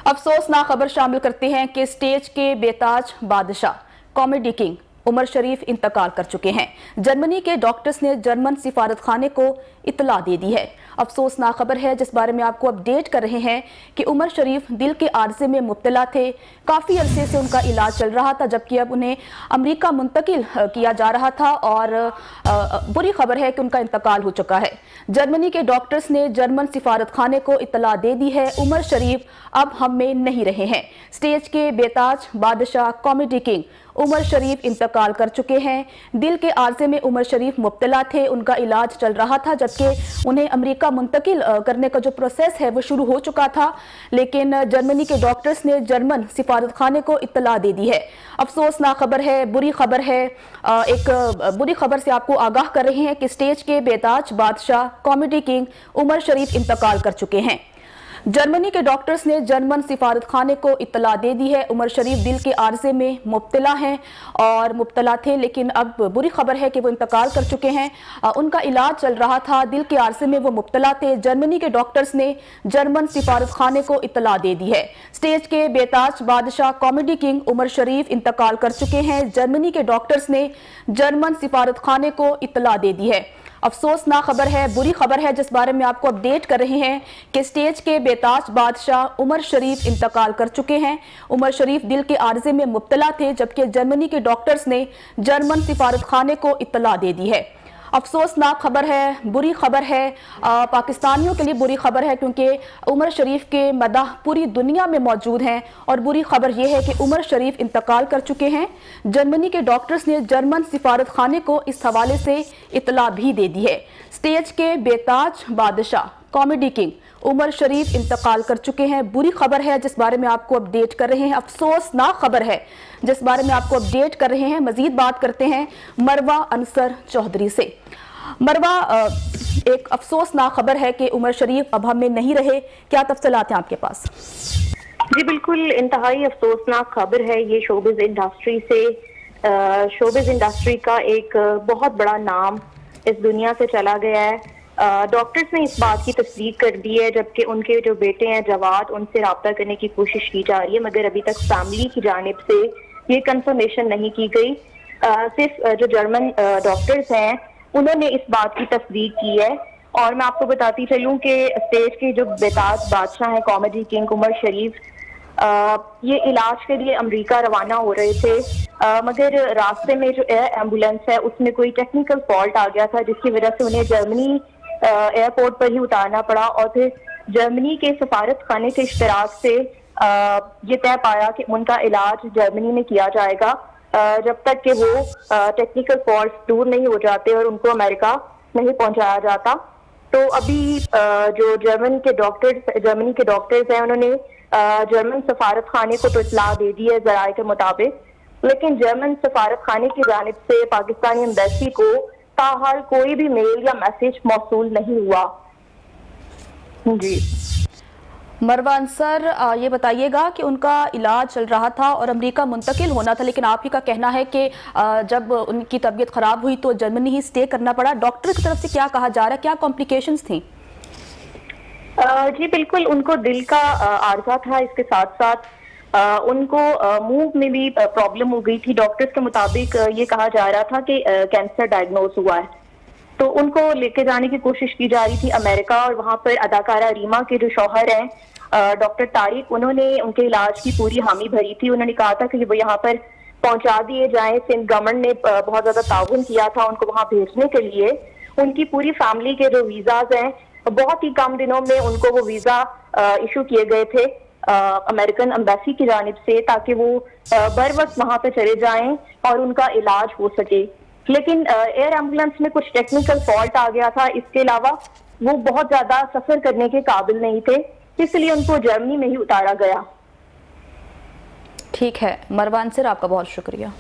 अफसोसनाक खबर शामिल करते हैं कि स्टेज के बेताज बादशाह कॉमेडी किंग उमर शरीफ इंतकाल कर चुके हैं। जर्मनी के डॉक्टर्स ने जर्मन सिफारत खाने को इतला दे दी है। अफसोसनाक खबर है जिस बारे में आपको अपडेट कर रहे हैं कि उमर शरीफ दिल के आर्जे में मुब्तला थे। काफ़ी अरसे से उनका इलाज चल रहा था, जबकि अब उन्हें अमेरिका मुंतकिल किया जा रहा था और बुरी खबर है कि उनका इंतकाल हो चुका है। जर्मनी के डॉक्टर्स ने जर्मन सिफारत खाने को इतला दे दी है, उमर शरीफ अब हम में नहीं रहे हैं। स्टेज के बेताज बादशाह कॉमेडी किंग उमर शरीफ इंतकाल कर चुके हैं। दिल के आर्जे में उमर शरीफ मुब्तला थे, उनका इलाज चल रहा था, जबकि उन्हें अमेरिका मुंतकिल करने का जो प्रोसेस है वो शुरू हो चुका था, लेकिन जर्मनी के डॉक्टर्स ने जर्मन सिफारत खाने को इत्तला दे दी है। अफसोसनाक खबर है, बुरी खबर है। एक बुरी खबर से आपको आगाह कर रहे हैं कि स्टेज के बेताज बादशाह कॉमेडी किंग उमर शरीफ इंतकाल कर चुके हैं। जर्मनी के डॉक्टर्स ने जर्मन सिफारत खाने को इत्तला दे दी है। उमर शरीफ दिल के आर्जे में मुब्तला हैं और मुब्तला थे, लेकिन अब बुरी खबर है कि वो इंतकाल कर चुके हैं। उनका इलाज चल रहा था, दिल के आर्जे में वो मुब्तला थे। जर्मनी के डॉक्टर्स ने जर्मन सिफारत खाने को इत्तला दे दी है। स्टेज के बेताज बादशाह कॉमेडी किंग उमर शरीफ इंतकाल कर चुके हैं। जर्मनी के डॉक्टर्स ने जर्मन सिफारत खाने को इत्तला दे दी है। अफसोसनाक खबर है, बुरी खबर है जिस बारे में आपको अपडेट कर रहे हैं कि स्टेज के बेताज बादशाह उमर शरीफ इंतकाल कर चुके हैं। उमर शरीफ दिल के आर्जे में मुब्तला थे, जबकि जर्मनी के डॉक्टर्स ने जर्मन सिफारत खाने को इत्तला दे दी है। अफसोसनाक खबर है, बुरी खबर है, पाकिस्तानियों के लिए बुरी खबर है, क्योंकि उमर शरीफ के मदाह पूरी दुनिया में मौजूद हैं। और बुरी खबर यह है कि उमर शरीफ इंतकाल कर चुके हैं। जर्मनी के डॉक्टर्स ने जर्मन सिफारत खाने को इस हवाले से इतला भी दे दी है। स्टेज के बेताज बादशाह कॉमेडी किंग उमर शरीफ इंतकाल कर चुके हैं। बुरी खबर है जिस बारे में आपको अपडेट कर रहे हैं। अफसोसनाक खबर है जिस बारे में आपको अपडेट कर रहे हैं। मजीद बात करते हैं मरवा अंसर चौधरी से। मरवा, एक अफसोसनाक खबर है कि उमर शरीफ अब हम में नहीं रहे, क्या तफसीलात हैं आपके पास? जी बिल्कुल, इंतहाई अफसोसनाक खबर है ये शोबिज इंडस्ट्री से। शोबिज इंडस्ट्री का एक बहुत बड़ा नाम इस दुनिया से चला गया है। डॉक्टर्स ने इस बात की तस्दीक कर दी है, जबकि उनके जो बेटे हैं जवाद, उनसे रब्ता करने की कोशिश की जा रही है, मगर अभी तक फैमिली की जानिब से ये कंफर्मेशन नहीं की गई। सिर्फ जो जर्मन डॉक्टर्स हैं उन्होंने इस बात की तस्दीक की है। और मैं आपको बताती चलूं कि स्टेज के जो बेताज बादशाह हैं कॉमेडी किंग उमर शरीफ, ये इलाज के लिए अमेरिका रवाना हो रहे थे, मगर रास्ते में जो एयर एम्बुलेंस है उसमें कोई टेक्निकल फॉल्ट आ गया था, जिसकी वजह से उन्हें जर्मनी एयरपोर्ट पर ही उतारना पड़ा। और फिर जर्मनी के सफारत खाने के इश्तराक से ये तय पाया कि उनका इलाज जर्मनी में किया जाएगा जब तक कि वो टेक्निकल फॉल्ट दूर नहीं हो जाते और उनको अमेरिका नहीं पहुंचाया जाता। तो अभी जो जर्मनी के डॉक्टर्स हैं उन्होंने जर्मन सफारत खाने को तो इत्तला दे दी है ज़राए के मुताबिक, लेकिन जर्मन सफारत खाने की जानिब से पाकिस्तानी एम्बेसी को ताहाल कोई भी मेल या मैसेज मौसूल नहीं हुआ। जी मरवा अंसर, ये बताइएगा कि उनका इलाज चल रहा था और अमेरिका मुंतकिल होना था, लेकिन आप ही का कहना है कि जब उनकी तबीयत खराब हुई तो जर्मनी ही स्टे करना पड़ा। डॉक्टर की तरफ से क्या कहा जा रहा है, क्या कॉम्प्लिकेशंस थी? जी बिल्कुल, उनको दिल का आर्जा था, इसके साथ साथ उनको मुंह में भी प्रॉब्लम हो गई थी। डॉक्टर्स के मुताबिक ये कहा जा रहा था कि कैंसर डायग्नोज हुआ है, तो उनको लेके जाने की कोशिश की जा रही थी अमेरिका। और वहां पर अदाकारा रीमा के जो शौहर हैं डॉक्टर तारिक, उन्होंने उनके इलाज की पूरी हामी भरी थी। उन्होंने कहा था कि वो यहाँ पर पहुंचा दिए जाएं। सिंध गवर्नमेंट ने बहुत ज्यादा ताउन किया था उनको वहां भेजने के लिए। उनकी पूरी फैमिली के जो वीजाज हैं बहुत ही कम दिनों में उनको वो वीजा इशू किए गए थे अमेरिकन एम्बेसी की जानिब से, ताकि वो बर वक्त वहां पे चले जाएं और उनका इलाज हो सके। लेकिन एयर एम्बुलेंस में कुछ टेक्निकल फॉल्ट आ गया था। इसके अलावा वो बहुत ज्यादा सफर करने के काबिल नहीं थे, इसलिए उनको जर्मनी में ही उतारा गया। ठीक है मरवा अंसर, आपका बहुत शुक्रिया।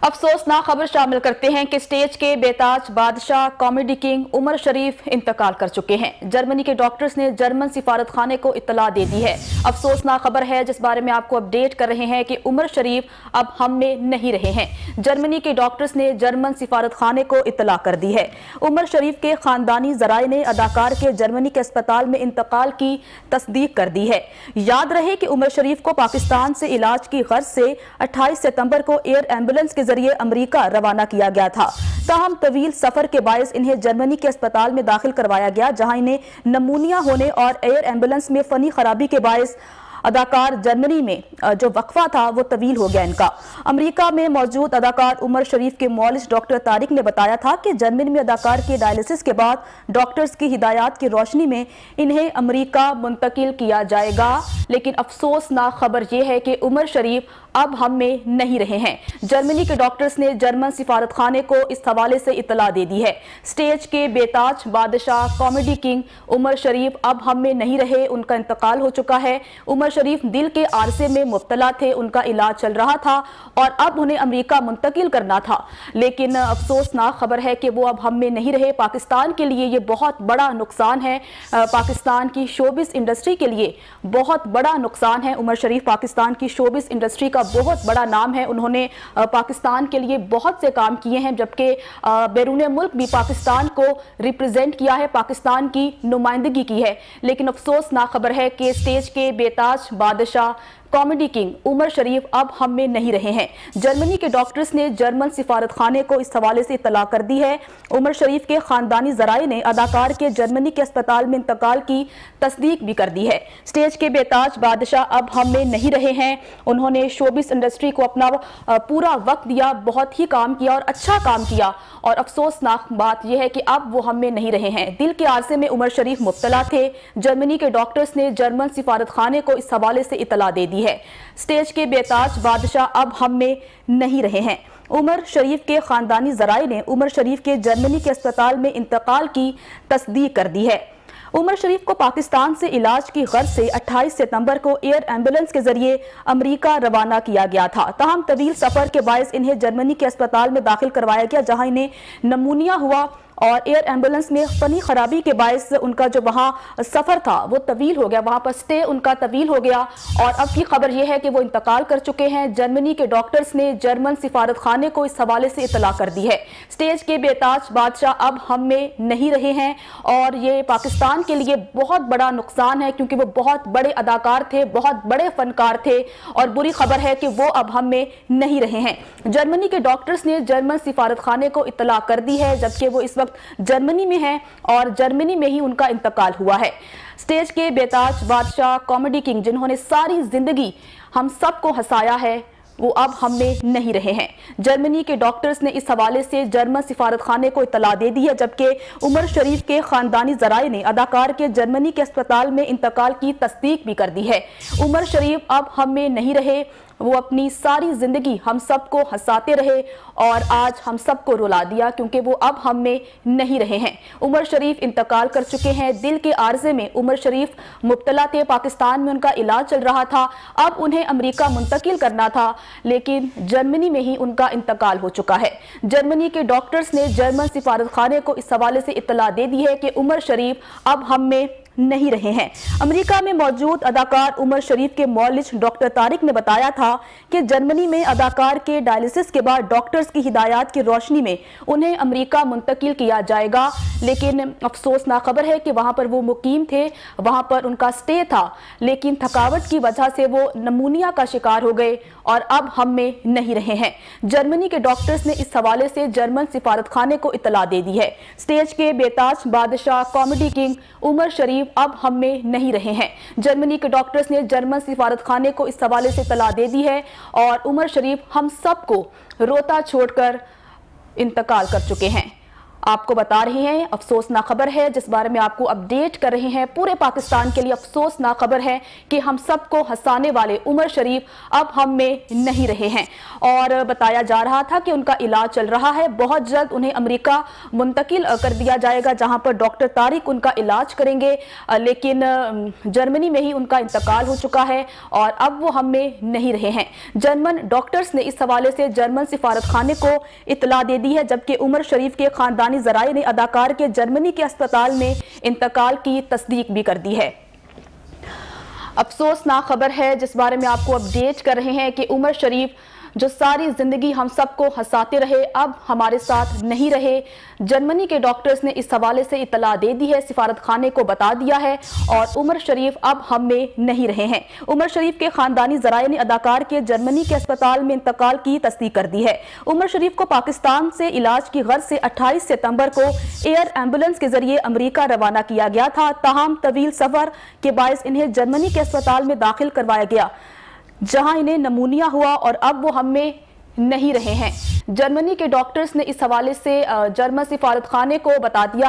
अफसोसनाक खबर शामिल करते हैं कि स्टेज के बेताज बादशाह कॉमेडी किंग उमर शरीफ इंतकाल कर चुके हैं। जर्मनी के डॉक्टर्स ने जर्मन सिफारत खाने को इत्तला दे दी है। अफसोसनाक खबर है जिस बारे में आपको अपडेट कर रहे हैं कि उमर शरीफ अब हम में नहीं रहे हैं। जर्मनी के डॉक्टर्स ने जर्मन सिफारत खाने को इत्तला कर दी है। उमर शरीफ के खानदानी जराए ने अदाकार के जर्मनी के अस्पताल में इंतकाल की तस्दीक कर दी है। याद रहे कि उमर शरीफ को पाकिस्तान से इलाज की गर्ज से 28 सितंबर को एयर एम्बुलेंस के जरिए अमेरिका रवाना किया गया था। ताहम तवील सफर के बायस इन्हें जर्मनी के अस्पताल में दाखिल करवाया गया, जहां इन्हें नमूनिया होने और एयर एम्बुलेंस में फनी खराबी के बायस अदाकार जर्मनी में जो वक्फा था वो तवील हो गया इनका। अमेरिका में मौजूद अदाकार उमर शरीफ के मौलिज डॉक्टर तारिक ने बताया था कि जर्मनी में अदाकार के डायलिसिस के बाद डॉक्टर्स की हिदायत की रोशनी में इन्हें अमेरिका मुंतकिल किया जाएगा। लेकिन अफसोसनाक खबर यह है कि उमर शरीफ अब हम में नहीं रहे हैं। जर्मनी के डॉक्टर्स ने जर्मन सिफारत खाने को इस हवाले से इत्तला दे दी है। स्टेज के बेताज बादशाह कॉमेडी किंग उमर शरीफ अब हम में नहीं रहे, उनका इंतकाल हो चुका है। उमर शरीफ दिल के आरसे में मुब्तला थे, उनका इलाज चल रहा था और अब उन्हें अमेरिका मुंतकिल करना था। लेकिन अफसोसनाक खबर है कि वो अब हम में नहीं रहे। पाकिस्तान के लिए ये बहुत बड़ा नुकसान है, पाकिस्तान की शोबिस इंडस्ट्री के लिए बहुत बड़ा नुकसान है। उमर शरीफ पाकिस्तान की शोबिस इंडस्ट्री का बहुत बड़ा नाम है। उन्होंने पाकिस्तान के लिए बहुत से काम किए हैं, जबकि बैरून मुल्क भी पाकिस्तान को रिप्रेजेंट किया है, पाकिस्तान की नुमाइंदगी की है। लेकिन अफसोसनाक खबर है कि स्टेज के बेताज बादशाह कॉमेडी किंग उमर शरीफ अब हम में नहीं रहे हैं। जर्मनी के डॉक्टर्स ने जर्मन सिफारत खाने को इस हवाले से इत्तला कर दी है। उमर शरीफ के खानदानी जराए ने अदाकार के जर्मनी के अस्पताल में इंतकाल की तस्दीक भी कर दी है। स्टेज के बेताज बादशाह अब हम में नहीं रहे हैं। उन्होंने शोबिस इंडस्ट्री को अपना पूरा वक्त दिया, बहुत ही काम किया और अच्छा काम किया। और अफसोसनाक बात यह है कि अब वो हम में नहीं रहे हैं। दिल के आरसे में उमर शरीफ मुब्तला थे। जर्मनी के डॉक्टर्स ने जर्मन सिफारत खाने को इस हवाले से इत्तला दे दी है। स्टेज के बेताज बादशाह अब हम में नहीं रहे हैं। उमर शरीफ के खानदानी जराए ने उमर शरीफ के जर्मनी के अस्पताल में इंतकाल की तस्दीक कर दी है। उमर शरीफ को पाकिस्तान से इलाज की गर्ज से 28 सितंबर को एयर एम्बुलेंस के जरिए अमेरिका रवाना किया गया था। ताहम तवील सफर के बायस इन्हें जर्मनी के अस्पताल में दाखिल करवाया गया, जहां इन्हें नमूनिया हुआ और एयर एम्बुलेंस में फनी खराबी के बायस उनका जो वहाँ सफ़र था वो तवील हो गया, वहाँ पर स्टे उनका तवील हो गया। और अब की खबर यह है कि वो इंतकाल कर चुके हैं। जर्मनी के डॉक्टर्स ने जर्मन सिफारत खाने को इस हवाले से इत्तला कर दी है। स्टेज के बेताज बादशाह अब हम में नहीं रहे हैं और ये पाकिस्तान के लिए बहुत बड़ा नुकसान है, क्योंकि वो बहुत बड़े अदाकार थे, बहुत बड़े फनकार थे। और बुरी खबर है कि वो अब हम में नहीं रहे हैं। जर्मनी के डॉक्टर्स ने जर्मन सिफारत खाने को इत्तला कर दी है, जबकि वो इस वक्त जर्मनी में है और जर्मनी में ही उनका इंतकाल हुआ है। स्टेज के बेताज बादशाह कॉमेडी किंग जिन्होंने सारी जिंदगी हम सबको हंसाया है, वो अब हम में नहीं रहे हैं। जर्मनी के डॉक्टर्स ने इस हवाले से जर्मन सिफारत खाने को इत्तला दे दी है, जबकि उमर शरीफ के खानदानी जराए ने अदाकार के जर्मनी के अस्पताल में इंतकाल की तस्दीक भी कर दी है। उमर शरीफ अब हम में नहीं रहे, वो अपनी सारी जिंदगी हम सबको हंसाते रहे और आज हम सबको रुला दिया, क्योंकि वो अब हम में नहीं रहे हैं। उमर शरीफ इंतकाल कर चुके हैं। दिल के आर्जे में उमर शरीफ मुब्तला थे, पाकिस्तान में उनका इलाज चल रहा था, अब उन्हें अमेरिका मुंतकिल करना था, लेकिन जर्मनी में ही उनका इंतकाल हो चुका है। जर्मनी के डॉक्टर्स ने जर्मन सिफारत खाने को इस हवाले से इत्तला दे दी है कि उमर शरीफ अब हम में नहीं रहे हैं। अमेरिका में मौजूद अदाकार उमर शरीफ के मौलिज डॉक्टर तारिक ने बताया था कि जर्मनी में अदाकार के डायलिसिस के बाद डॉक्टर्स की हिदायत की रोशनी में उन्हें अमेरिका मुंतकिल किया जाएगा। लेकिन अफसोसनाक खबर है कि वहां पर वो मुकीम थे, वहां पर उनका स्टे था, लेकिन थकावट की वजह से वो नमूनिया का शिकार हो गए और अब हम में नहीं रहे हैं। जर्मनी के डॉक्टर्स ने इस हवाले से जर्मन सिफारत खाने को इत्तला दे दी है। स्टेज के बेताज बादशाह कॉमेडी किंग उमर शरीफ अब हम में नहीं रहे हैं। जर्मनी के डॉक्टर्स ने जर्मन सिफारत खाने को इस हवाले से इत्तला दे दी है और उमर शरीफ हम सबको रोता छोड़कर इंतकाल कर चुके हैं। آپ کو بتا رہے ہیں افسوسناک خبر ہے جس بارے میں آپ کو اپڈیٹ کر رہے ہیں، پورے پاکستان کے لیے افسوسناک خبر ہے کہ ہم سب کو ہنسانے والے عمر شریف اب ہم میں نہیں رہے ہیں، اور بتایا جا رہا تھا کہ ان کا علاج چل رہا ہے، بہت جلد انہیں امریکہ منتقل کر دیا جائے گا جہاں پر ڈاکٹر طارق ان کا علاج کریں گے، لیکن جرمنی میں ہی ان کا انتقال ہو چکا ہے اور اب وہ ہم میں نہیں رہے ہیں۔ جرمن ڈاکٹرز نے اس حوالے سے جرمن سفارت خانے کو اطلاع دے دی ہے، جبکہ عمر شریف کے خاندانی ذرائع نے اداکار کے جرمنی کے اسپتال میں انتقال کی تصدیق بھی کر دی ہے۔ افسوسناک خبر ہے جس بارے میں آپ کو اپڈیٹ کر رہے ہیں کہ عمر شریف جو ساری زندگی ہم سب کو ہنساتے رہے اب ہمارے ساتھ نہیں رہے۔ جرمنی کے ڈاکٹرز نے اس حوالے سے اطلاع دے دی ہے، سفارت خانے کو بتا دیا ہے اور عمر شریف اب ہم میں نہیں رہے ہیں۔ عمر شریف کے خاندانی ذرائع نے اداکار کے جرمنی کے اسپتال میں انتقال کی تصدیق کر دی ہے۔ عمر شریف کو پاکستان سے علاج کی غرض سے 28 ستمبر کو ایئر ایمبولنس کے ذریعے امریکہ روانہ کیا گیا تھا، تاہم طویل سفر کے باعث انہیں جرمنی کے اسپتال میں داخل کروایا گیا جہاں انہیں نمونیا ہوا اور اب وہ ہم میں نہیں رہے ہیں۔ جرمنی کے ڈاکٹرز نے اس حوالے سے جرمن سفارت خانے کو بتا دیا